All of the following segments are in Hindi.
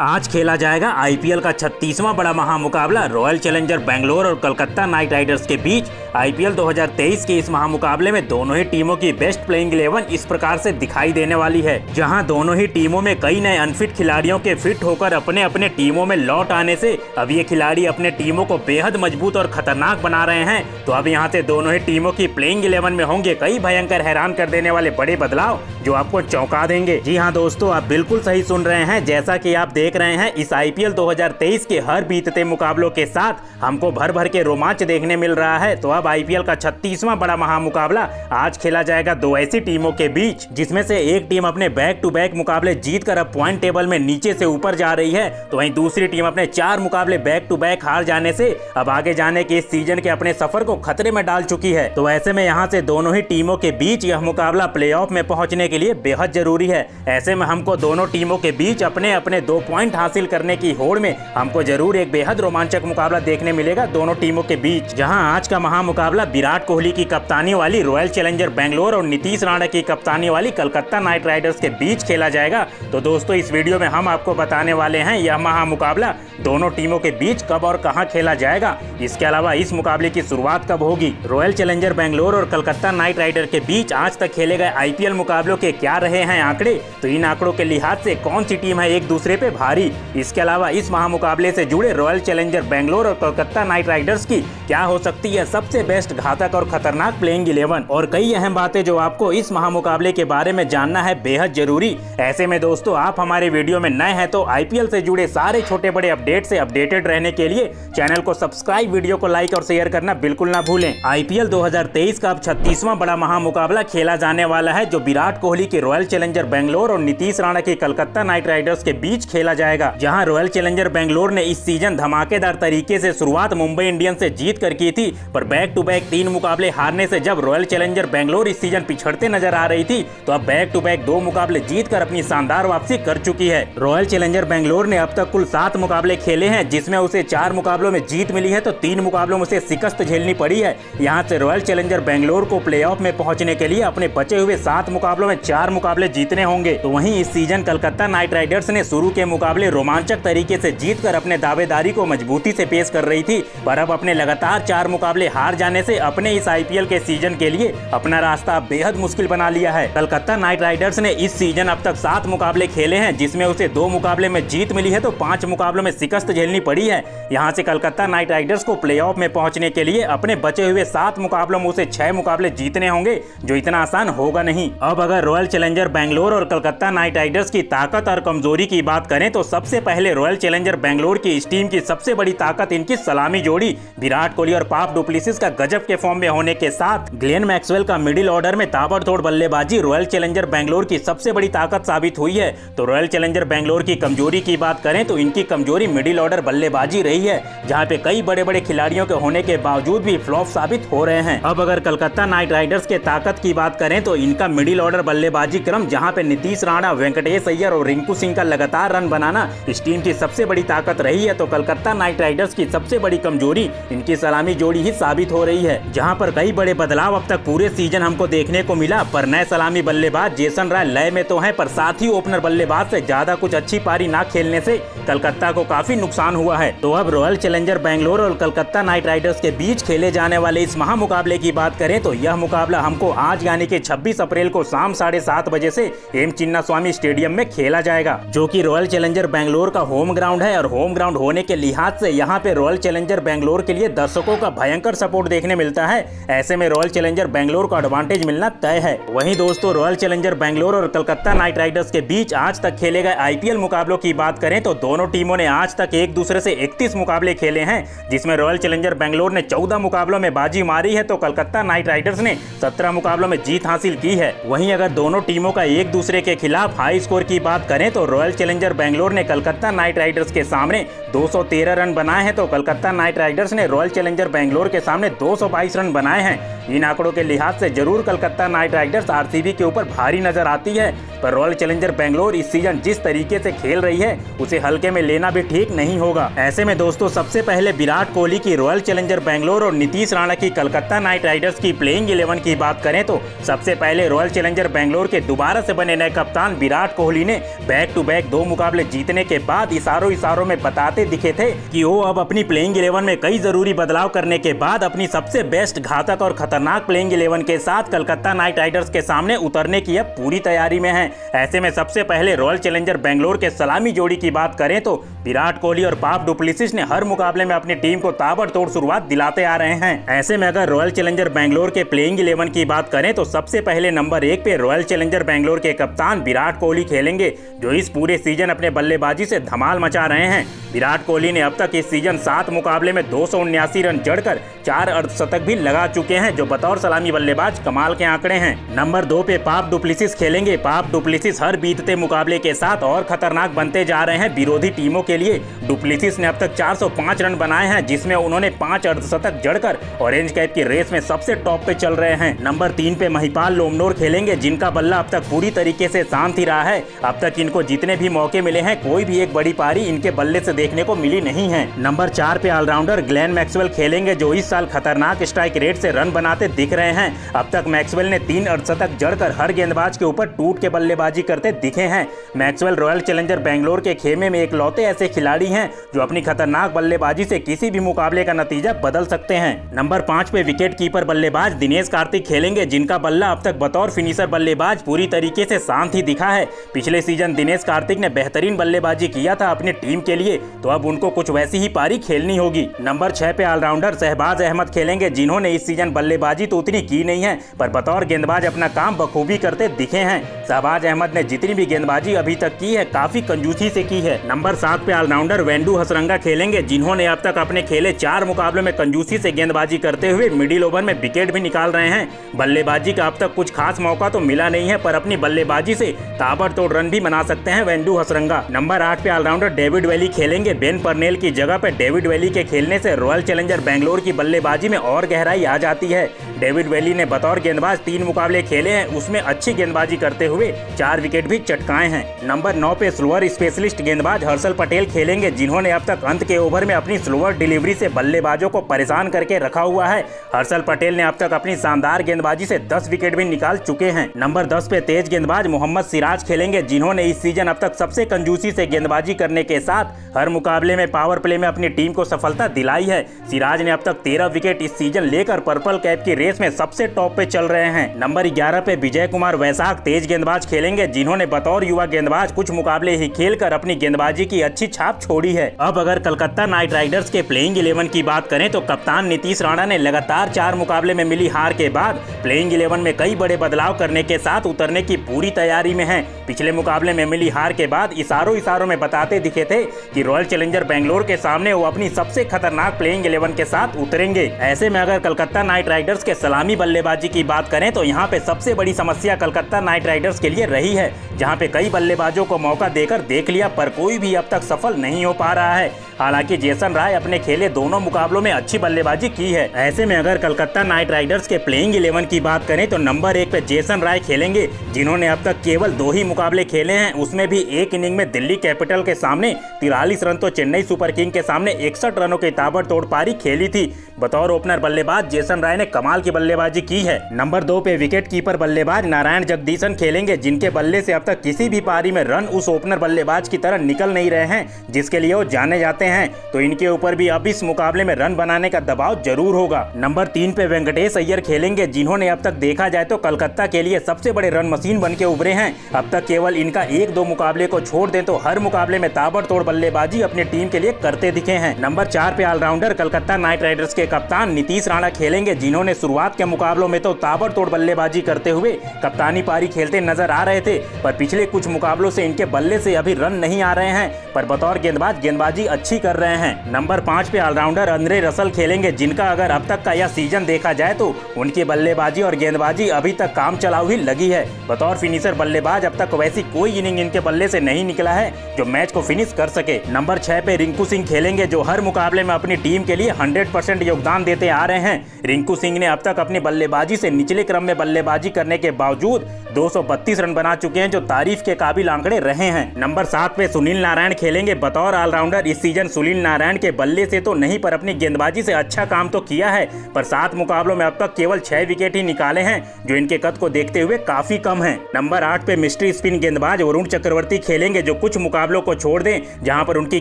आज खेला जाएगा आईपीएल का 36वां बड़ा महामुकाबला रॉयल चैलेंजर बेंगलोर और कोलकाता नाइट राइडर्स के बीच। आईपीएल 2023 के इस महामुकाबले में दोनों ही टीमों की बेस्ट प्लेइंग 11 इस प्रकार से दिखाई देने वाली है, जहां दोनों ही टीमों में कई नए अनफिट खिलाड़ियों के फिट होकर अपने अपने टीमों में लौट आने से अब ये खिलाड़ी अपने टीमों को बेहद मजबूत और खतरनाक बना रहे हैं। तो अब यहाँ से दोनों ही टीमों की प्लेइंग 11 में होंगे कई भयंकर हैरान कर देने वाले बड़े बदलाव जो आपको चौंका देंगे। जी हाँ दोस्तों, आप बिल्कुल सही सुन रहे हैं। जैसा कि आप देख रहे हैं, इस आईपीएल 2023 के हर बीतते मुकाबलों के साथ हमको भर भर के रोमांच देखने मिल रहा है। तो अब आईपीएल का 36वां बड़ा महामुकाबला आज खेला जाएगा दो ऐसी टीमों के बीच, जिसमें से एक टीम अपने बैक टू बैक मुकाबले जीतकर अब पॉइंट टेबल में नीचे से ऊपर जा रही है, तो वहीं दूसरी टीम अपने 4 मुकाबले बैक टू बैक हार जाने से अब आगे जाने के इस सीजन के अपने सफर को खतरे में डाल चुकी है। तो ऐसे में यहाँ से दोनों ही टीमों के बीच यह मुकाबला प्लेऑफ में पहुंचने के लिए बेहद जरूरी है। ऐसे में हमको दोनों टीमों के बीच अपने अपने 2 पॉइंट हासिल करने की होड़ में हमको जरूर एक बेहद रोमांचक मुकाबला देखने मिलेगा दोनों टीमों के बीच। जहां आज का महामुकाबला विराट कोहली की कप्तानी वाली रॉयल चैलेंजर बेंगलोर और नीतीश राणा की कप्तानी वाली कोलकाता नाइट राइडर्स के बीच खेला जाएगा। तो दोस्तों, इस वीडियो में हम आपको बताने वाले हैं यह महामुकाबला दोनों टीमों के बीच कब और कहां खेला जाएगा। इसके अलावा इस मुकाबले की शुरुआत कब होगी, रॉयल चैलेंजर बेंगलोर और कोलकाता नाइट राइडर के बीच आज तक खेले गए आईपीएल मुकाबलों के क्या रहे हैं आंकड़े, तो इन आंकड़ों के लिहाज से कौन सी टीम है एक दूसरे पे भारी। इसके अलावा इस महामुकाबले से जुड़े रॉयल चैलेंजर बेंगलोर और कोलकाता नाइट राइडर्स की क्या हो सकती है सबसे बेस्ट घातक और खतरनाक प्लेइंग 11, और कई अहम बातें जो आपको इस महामुकाबले के बारे में जानना है बेहद जरूरी। ऐसे में दोस्तों, आप हमारे वीडियो में नए हैं तो आईपीएल से जुड़े सारे छोटे बड़े अपडेट से अपडेटेड रहने के लिए चैनल को सब्सक्राइब, वीडियो को लाइक और शेयर करना बिल्कुल ना भूलें। आईपीएल 2023 का अब 36वां बड़ा महामुकाबला खेला जाने वाला है, जो विराट कोहली की रॉयल चैलेंजर बेंगलोर और नीतीश राणा की कोलकाता नाइट राइडर्स के बीच खेला जाएगा। जहां रॉयल चैलेंजर बेंगलोर ने इस सीजन धमाकेदार तरीके से शुरुआत मुंबई इंडियंस से जीत कर की थी, पर बैक टू बैक 3 मुकाबले हारने से जब रॉयल चैलेंजर बेंगलोर इस सीजन पिछड़ते नजर आ रही थी, तो अब बैक टू बैक 2 मुकाबले जीतकर अपनी शानदार वापसी कर चुकी है। रॉयल चैलेंजर बेंगलोर ने अब तक कुल 7 मुकाबले खेले हैं, जिसमें उसे 4 मुकाबलों में जीत मिली है तो 3 मुकाबलों में उसे शिकस्त झेलनी पड़ी है। यहाँ से रॉयल चैलेंजर बेंगलोर को प्लेऑफ में पहुंचने के लिए अपने बचे हुए 7 मुकाबलों में 4 मुकाबले जीतने होंगे। तो वहीं इस सीजन कोलकाता नाइट राइडर्स ने शुरू के मुकाबले रोमांचक तरीके से जीतकर अपने दावेदारी को मजबूती से पेश कर रही थी, पर अब अपने लगातार 4 मुकाबले हार जाने से अपने इस आईपीएल के सीजन के लिए अपना रास्ता बेहद मुश्किल बना लिया है। कोलकाता नाइट राइडर्स ने इस सीजन अब तक 7 मुकाबले खेले हैं, जिसमें उसे 2 मुकाबले में जीत मिली है तो 5 मुकाबलों में शिकस्त झेलनी पड़ी है। यहाँ से कोलकाता नाइट राइडर्स को प्लेऑफ में पहुंचने के लिए अपने बचे हुए 7 मुकाबलों में उसे 6 मुकाबले जीतने होंगे, जो इतना आसान होगा नहीं। अब अगर रॉयल चैलेंजर बेंगलोर और कोलकाता नाइट राइडर्स की ताकत और कमजोरी की बात करें तो सबसे पहले रॉयल चैलेंजर बेंगलोर की इस टीम की सबसे बड़ी ताकत इनकी सलामी जोड़ी विराट कोहली और फाफ डु प्लेसिस का गजब के फॉर्म में होने के साथ ग्लेन मैक्सवेल का मिडिल ऑर्डर में ताबड़तोड़ बल्लेबाजी रॉयल चैलेंजर बेंगलोर की सबसे बड़ी ताकत साबित हुई है। तो रॉयल चैलेंजर बेंगलोर की कमजोरी की बात करें तो इनकी कमजोरी मिडिल ऑर्डर बल्लेबाजी रही है, जहां पे कई बड़े बड़े खिलाड़ियों के होने के बावजूद भी फ्लॉप साबित हो रहे हैं। अब अगर कोलकाता नाइट राइडर्स के ताकत की बात करें तो इनका मिडिल ऑर्डर बल्लेबाजी क्रम, जहां पे नीतीश राणा, वेंकटेश अय्यर और रिंकू सिंह का लगातार रन बनाना इस टीम की सबसे बड़ी ताकत रही है, तो कोलकाता नाइट राइडर्स की सबसे बड़ी कमजोरी इनकी सलामी जोड़ी ही साबित हो रही है। जहां पर कई बड़े बदलाव अब तक पूरे सीजन हमको देखने को मिला, पर नए सलामी बल्लेबाज जेसन राय लय में तो है, पर साथ ही ओपनर बल्लेबाज से ज्यादा कुछ अच्छी पारी ना खेलने से कोलकाता को काफी नुकसान हुआ है। तो अब रॉयल चैलेंजर बेंगलोर और कोलकाता नाइट राइडर्स के बीच खेले जाने वाले इस महामुकाबले की बात करें तो यह मुकाबला हमको आज यानी कि 26 अप्रैल को शाम 7:30 बजे से एम चिन्नास्वामी स्टेडियम में खेला जाएगा, जो कि रॉयल चैलेंजर बेंगलोर का होम ग्राउंड है। और होम ग्राउंड होने के लिहाज से यहाँ पे रॉयल चैलेंजर बेंगलोर के लिए दर्शकों का भयंकर सपोर्ट देखने मिलता है। ऐसे में रॉयल चैलेंजर बेंगलोर को एडवांटेज मिलना तय है। वहीं दोस्तों, रॉयल चैलेंजर बेंगलोर और कोलकाता नाइट राइडर्स के बीच आज तक खेले गए आईपीएल मुकाबलों की बात करें तो दोनों टीमों ने आज तक एक दूसरे से 31 मुकाबले खेले हैं, जिसमें रॉयल चैलेंजर बेंगलोर ने 14 मुकाबलों में बाजी मारी है तो कोलकाता नाइट राइडर्स ने 17 मुकाबलों में जीत हासिल की है। वहीं अगर दोनों टीमों का एक दूसरे के खिलाफ हाई स्कोर की बात करें तो रॉयल चैलेंजर बेंगलोर ने कोलकाता नाइट राइडर्स के सामने 213 रन बनाए हैं, तो कोलकाता नाइट राइडर्स ने रॉयल चैलेंजर बेंगलोर के सामने 222 रन बनाए हैं। इन आंकड़ों के लिहाज से जरूर कोलकाता नाइट राइडर्स आरसीबी के ऊपर भारी नजर आती है, पर रॉयल चैलेंजर बेंगलोर इस सीजन जिस तरीके से खेल रही है उसे हल्के में लेना भी ठीक ठीक नहीं होगा। ऐसे में दोस्तों सबसे पहले विराट कोहली की रॉयल चैलेंजर बैंगलोर और नीतीश राणा की कलकत्ता नाइट राइडर्स की प्लेइंग 11 की बात करें तो सबसे पहले रॉयल चैलेंजर बैंगलोर के दोबारा से बने नए कप्तान विराट कोहली ने बैक टू बैक 2 मुकाबले जीतने के बाद इशारों में बताते दिखे थे कि वो अब अपनी प्लेइंग 11 में कई जरूरी बदलाव करने के बाद अपनी सबसे बेस्ट घातक और खतरनाक प्लेइंग 11 के साथ कलकत्ता नाइट राइडर्स के सामने उतरने की अब पूरी तैयारी में है। ऐसे में सबसे पहले रॉयल चैलेंजर बैंगलोर के सलामी जोड़ी की बात करें तो विराट कोहली और फाफ डु प्लेसिस ने हर मुकाबले में अपनी टीम को ताबड़तोड़ शुरुआत दिलाते आ रहे हैं। ऐसे में अगर रॉयल चैलेंजर बैंगलोर के प्लेइंग 11 की बात करें तो सबसे पहले नंबर 1 पे रॉयल चैलेंजर बैंगलोर के कप्तान विराट कोहली खेलेंगे, जो इस पूरे सीजन अपने बल्लेबाजी से धमाल मचा रहे हैं। विराट कोहली ने अब तक इस सीजन 7 मुकाबले में 279 रन जड़कर 4 अर्धशतक भी लगा चुके हैं, जो बतौर सलामी बल्लेबाज कमाल के आंकड़े हैं। नंबर 2 पे फाफ डु प्लेसिस खेलेंगे। फाफ डु प्लेसिस हर बीतते मुकाबले के साथ और खतरनाक बनते जा रहे हैं विरोधी टीमों के लिए। डु प्लेसिस ने अब तक 405 रन बनाए हैं, जिसमें उन्होंने 5 अर्धशतक जड़कर ऑरेंज कैप की रेस में सबसे टॉप पे चल रहे हैं। नंबर 3 पे महिपाल लोमनोर खेलेंगे, जिनका बल्ला अब तक पूरी तरीके से शांत ही रहा है। अब तक इनको जितने भी मौके मिले हैं कोई भी एक बड़ी पारी इनके बल्ले से देखने को मिली नहीं है। नंबर 4 पे ऑलराउंडर ग्लेन मैक्सवेल खेलेंगे, जो इस साल खतरनाक स्ट्राइक रेट से रन बनाते दिख रहे हैं। अब तक मैक्सवेल ने 3 अर्धशतक जड़कर हर गेंदबाज के ऊपर टूट के बल्लेबाजी करते दिखे हैं। मैक्सवेल रॉयल चैलेंजर बैंगलोर के खेमे में इकलौते ऐसे खिलाड़ी हैं जो अपनी खतरनाक बल्लेबाजी से किसी भी मुकाबले का नतीजा बदल सकते हैं। नंबर 5 पे विकेट कीपर बल्लेबाज दिनेश कार्तिक खेलेंगे, जिनका बल्ला अब तक बतौर फिनिशर बल्लेबाज पूरी तरीके से शांत ही दिखा है। पिछले सीजन दिनेश कार्तिक ने बेहतरीन बल्लेबाजी किया था अपनी टीम के लिए, तो अब उनको कुछ वैसी ही पारी खेलनी होगी। नंबर 6 पे ऑलराउंडर शहबाज अहमद खेलेंगे, जिन्होंने इस सीजन बल्लेबाजी तो उतनी की नहीं है पर बतौर गेंदबाज अपना काम बखूबी करते दिखे हैं। शहबाज अहमद ने जितनी भी गेंदबाजी अभी तक की है काफी कंजूसी से की है। नंबर 7 पे ऑलराउंडर वेंडू हसरंगा खेलेंगे, जिन्होंने अब तक अपने खेले 4 मुकाबलों में कंजूसी से गेंदबाजी करते हुए मिडिल ओवर में विकेट भी निकाल रहे हैं। बल्लेबाजी का अब तक कुछ खास मौका तो मिला नहीं है, पर अपनी बल्लेबाजी से ताबड़तोड़ रन भी बना सकते हैं वेंडू हसरंगा। नंबर 8 पे ऑलराउंडर डेविड वैली खेलेंगे। बेन पर्नेल की जगह पे डेविड वैली के खेलने से रॉयल चैलेंजर बैंगलोर की बल्लेबाजी में और गहराई आ जाती है। डेविड वैली ने बतौर गेंदबाज 3 मुकाबले खेले हैं, उसमें अच्छी गेंदबाजी करते हुए 4 विकेट भी चटकाए हैं। नंबर 9 पे स्लोअर स्पेशलिस्ट गेंदबाज हर्षल पटेल खेलेंगे, जिन्होंने अब तक अंत के ओवर में अपनी स्लोअर डिलीवरी से बल्लेबाजों को परेशान करके रखा हुआ है। हर्षल पटेल ने अब तक अपनी शानदार गेंदबाजी से 10 विकेट भी निकाल चुके हैं। नंबर 10 पे तेज गेंदबाज मोहम्मद सिराज खेलेंगे, जिन्होंने इस सीजन अब तक सबसे कंजूसी से गेंदबाजी करने के साथ हर मुकाबले में पावर प्ले में अपनी टीम को सफलता दिलाई है। सिराज ने अब तक 13 विकेट इस सीजन लेकर पर्पल कैप की रेस में सबसे टॉप पे चल रहे हैं। नंबर 11 पे विजय कुमार वैशाख तेज गेंदबाज खेलेंगे, जिन्होंने बतौर युवा गेंदबाज कुछ मुकाबले ही खेलकर अपनी गेंदबाजी की अच्छी छाप छोड़ी है। अब अगर कलकत्ता नाइट राइडर्स के प्लेइंग 11 की बात करें तो कप्तान नीतीश राणा ने लगातार 4 मुकाबले में मिली हार के बाद प्लेइंग 11 में कई बड़े बदलाव करने के साथ उतरने की पूरी तैयारी में है। पिछले मुकाबले में मिली हार के बाद इशारों में बताते दिखे थे कि रॉयल चैलेंजर बैंगलोर के सामने वो अपनी सबसे खतरनाक प्लेइंग 11 के साथ उतरेंगे। ऐसे में अगर कलकत्ता नाइट राइडर्स के सलामी बल्लेबाजी की बात करें तो यहाँ पे सबसे बड़ी समस्या कलकत्ता नाइट राइडर्स के लिए रही है, जहाँ पे कई बल्लेबाजों को मौका देकर देख लिया पर कोई भी अब तक सफल नहीं हो पा रहा है। हालांकि जेसन राय अपने खेले दोनों मुकाबलों में अच्छी बल्लेबाजी की है। ऐसे में अगर कलकत्ता नाइट राइडर्स के प्लेइंग 11 की बात करें तो नंबर 1 पे जेसन राय खेलेंगे, जिन्होंने अब तक केवल 2 ही मुकाबले खेले हैं, उसमें भी एक इनिंग में दिल्ली कैपिटल के सामने 43 रन तो चेन्नई सुपर किंग के सामने 61 रनों की ताबड़तोड़ पारी खेली थी। बतौर ओपनर बल्लेबाज जेसन राय ने कमाल की बल्लेबाजी की है। नंबर 2 पे विकेट कीपर बल्लेबाज नारायण जगदीशन खेलेंगे, जिनके बल्ले से अब तक किसी भी पारी में रन उस ओपनर बल्लेबाज की तरह निकल नहीं रहे हैं जिसके लिए वो जाने जाते हैं, तो इनके ऊपर भी अब इस मुकाबले में रन बनाने का दबाव जरूर होगा। नंबर 3 पे वेंकटेश अय्यर खेलेंगे, जिन्होंने अब तक देखा जाए तो कलकत्ता के लिए सबसे बड़े रन मशीन बन के उभरे हैं। अब तक केवल इनका 1-2 मुकाबले को छोड़ दें तो हर मुकाबले में ताबड़तोड़ बल्लेबाजी अपनी टीम के लिए करते दिखे हैं। नंबर 4 पे ऑलराउंडर कलकत्ता नाइट राइडर्स के कप्तान नीतीश राणा खेलेंगे, जिन्होंने शुरुआत के मुकाबलों में तो ताबड़तोड़ बल्लेबाजी करते हुए कप्तानी पारी खेलते नजर आ रहे थे, पर पिछले कुछ मुकाबलों से इनके बल्ले से अभी रन नहीं आ रहे हैं, पर बतौर गेंदबाजी अच्छी कर रहे हैं। नंबर 5 पे ऑलराउंडर अंद्रे रसल खेलेंगे, जिनका अगर अब तक का यह सीजन देखा जाए तो उनकी बल्लेबाजी और गेंदबाजी अभी तक काम चलाऊ ही लगी है। बतौर फिनिशर बल्लेबाज अब तक वैसी कोई इनिंग इनके बल्ले से नहीं निकला है जो मैच को फिनिश कर सके। नंबर 6 पे रिंकू सिंह खेलेंगे, जो हर मुकाबले में अपनी टीम के लिए 100% योगदान देते आ रहे हैं। रिंकू सिंह ने अब तक अपनी बल्लेबाजी से निचले क्रम में बल्लेबाजी करने के बावजूद 232 रन बना चुके हैं, जो तारीफ के काबिल आंकड़े रहे हैं। नंबर 7 पे सुनील नारायण खेलेंगे बतौर ऑलराउंडर। इस सीजन सुनील नारायण के बल्ले से तो नहीं पर अपनी गेंदबाजी से अच्छा काम तो किया है, पर 7 मुकाबलों में अब तक केवल 6 विकेट ही निकाले हैं, जो इनके कद को देखते हुए काफी कम है। नंबर 8 पे मिस्ट्री स्पिन गेंदबाज वरुण चक्रवर्ती खेलेंगे, जो कुछ मुकाबलों को छोड़ दें जहां पर उनकी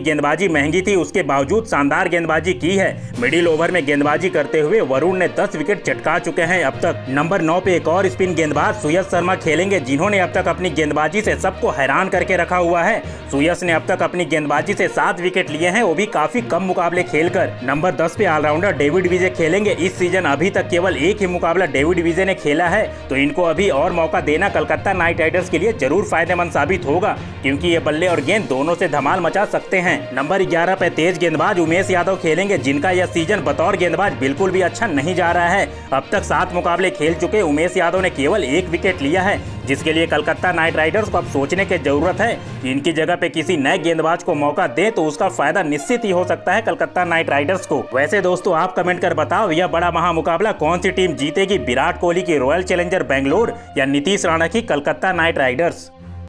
गेंदबाजी महंगी थी, उसके बावजूद शानदार गेंदबाजी की है। मिडिल ओवर में गेंदबाजी करते हुए वरुण ने 10 विकेट चटका चुके हैं अब तक। नंबर 9 पे एक और स्पिन गेंदबाज सुयश शर्मा खेलेंगे, जिन्होंने अब तक अपनी गेंदबाजी से सबको हैरान करके रखा हुआ है। सुयश ने अब तक अपनी गेंदबाजी से 7 विकेट लिए हैं, वो भी काफी कम मुकाबले खेलकर। नंबर 10 पे ऑलराउंडर डेविड विजय खेलेंगे। इस सीजन अभी तक केवल एक ही मुकाबला डेविड विजय ने खेला है, तो इनको अभी और मौका देना कलकत्ता नाइट राइडर्स के लिए जरूर फायदेमंद साबित होगा, क्योंकि ये बल्ले और गेंद दोनों से धमाल मचा सकते हैं। नंबर 11 पे तेज गेंदबाज उमेश यादव खेलेंगे, जिनका यह सीजन बतौर गेंदबाज बिल्कुल भी अच्छा नहीं जा रहा है। अब तक 7 मुकाबले खेल चुके उमेश यादव ने केवल 1 विकेट लिया है, जिसके लिए कलकत्ता नाइट राइडर्स को अब सोचने की जरूरत है कि इनकी जगह पे किसी नए गेंदबाज को मौका दे तो उसका फायदा निश्चित ही हो सकता है कलकत्ता नाइट राइडर्स को। वैसे दोस्तों, आप कमेंट कर बताओ, यह बड़ा महामुकाबला कौन सी टीम जीतेगी, विराट कोहली की रॉयल चैलेंजर बेंगलोर या नीतीश राणा की कलकत्ता नाइट राइडर्स।